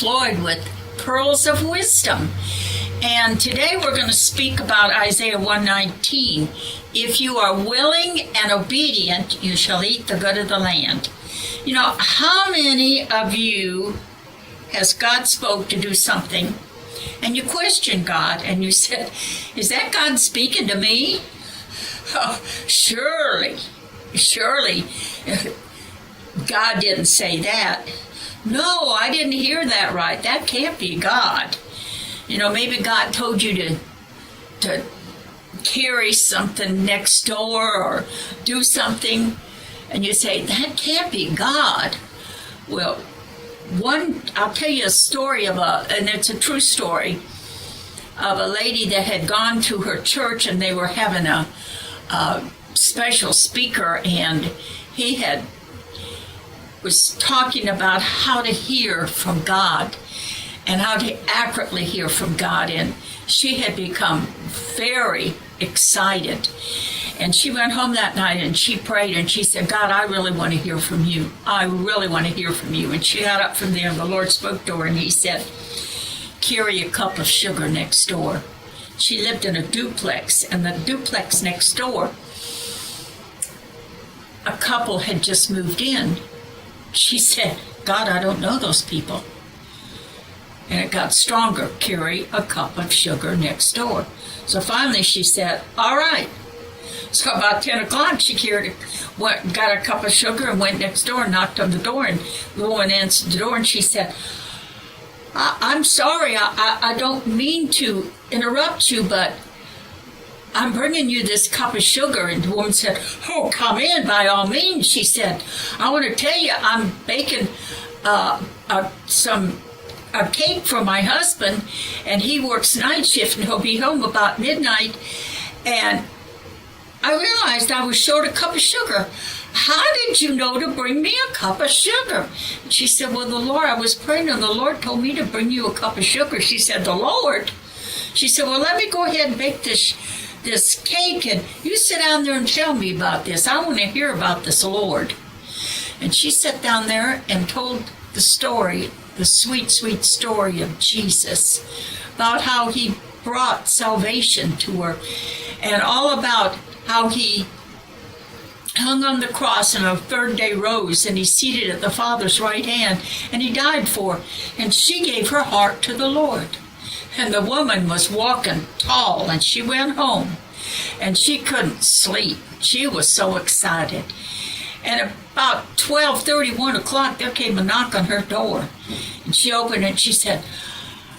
Floyd with Pearls of Wisdom. And today we're going to speak about Isaiah 119. If you are willing and obedient, you shall eat the good of the land. You know, how many of you has God spoke to do something and you question God and you said, is that God speaking to me? Oh, surely God didn't say that. No, I didn't hear that right. That can't be God. You know, maybe God told you to carry something next door or do something, and you say, that can't be God. Well, I'll tell you a story and it's a true story, of a lady that had gone to her church and they were having a special speaker, and he was talking about how to hear from God and how to accurately hear from God, and she had become very excited. And she went home that night and she prayed and she said, God, I really want to hear from you. I really want to hear from you. And she got up from there and the Lord spoke to her and he said, carry a cup of sugar next door. She lived in a duplex, and the duplex next door, a couple had just moved in. She said, God, I don't know those people. And it got stronger. Carry a cup of sugar next door. So finally she said, all right. So about 10 o'clock she got a cup of sugar and went next door and knocked on the door, and the woman answered the door and she said, I'm sorry, I don't mean to interrupt you, but I'm bringing you this cup of sugar. And the woman said, oh, come in by all means. She said, I want to tell you, I'm baking a cake for my husband, and he works night shift and he'll be home about midnight. And I realized I was short a cup of sugar. How did you know to bring me a cup of sugar? She said, well, I was praying and the Lord told me to bring you a cup of sugar. She said, the Lord? She said, well, let me go ahead and bake this cake, and you sit down there and tell me about this. I want to hear about this Lord. And she sat down there and told the story, the sweet, sweet story of Jesus, about how he brought salvation to her, and all about how he hung on the cross and on the third day rose, and he's seated at the Father's right hand, and he died for her. And she gave her heart to the Lord. And the woman was walking tall, and she went home, and she couldn't sleep. She was so excited. And about 12:30, 1 o'clock, there came a knock on her door. And she opened it, and she said,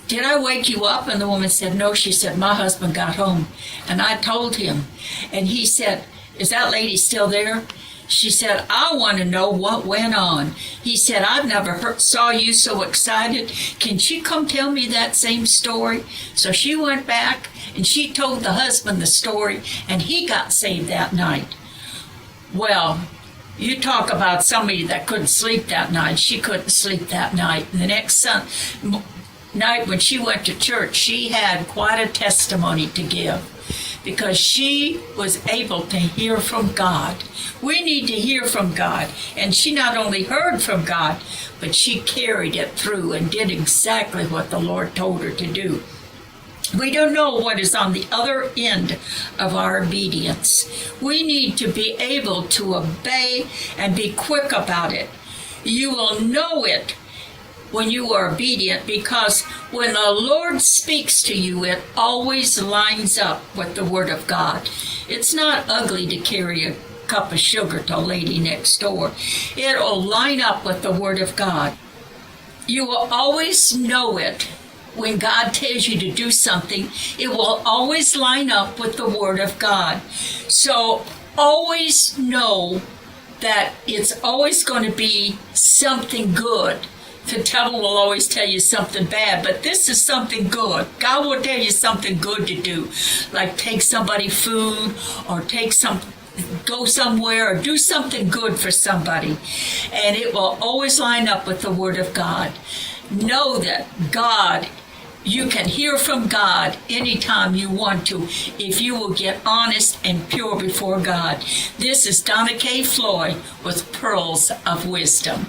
did I wake you up? And the woman said, no. She said, my husband got home, and I told him. And he said, is that lady still there? She said, I want to know what went on. He said, I've never saw you so excited. Can she come tell me that same story? So she went back and she told the husband the story, and he got saved that night. Well, you talk about somebody that couldn't sleep that night. She couldn't sleep that night. And the next night when she went to church, she had quite a testimony to give, because she was able to hear from God. We need to hear from God. And she not only heard from God, but she carried it through and did exactly what the Lord told her to do. We don't know what is on the other end of our obedience. We need to be able to obey and be quick about it. You will know it when you are obedient, because when the Lord speaks to you, it always lines up with the Word of God. It's not ugly to carry a cup of sugar to a lady next door. It'll line up with the Word of God. You will always know it when God tells you to do something. It will always line up with the Word of God. So always know that it's always going to be something good. The devil will always tell you something bad, but this is something good. God will tell you something good to do, like take somebody food, or go somewhere, or do something good for somebody. And it will always line up with the Word of God. Know that God, you can hear from God anytime you want to, if you will get honest and pure before God. This is Donna Floyd with Pearls of Wisdom.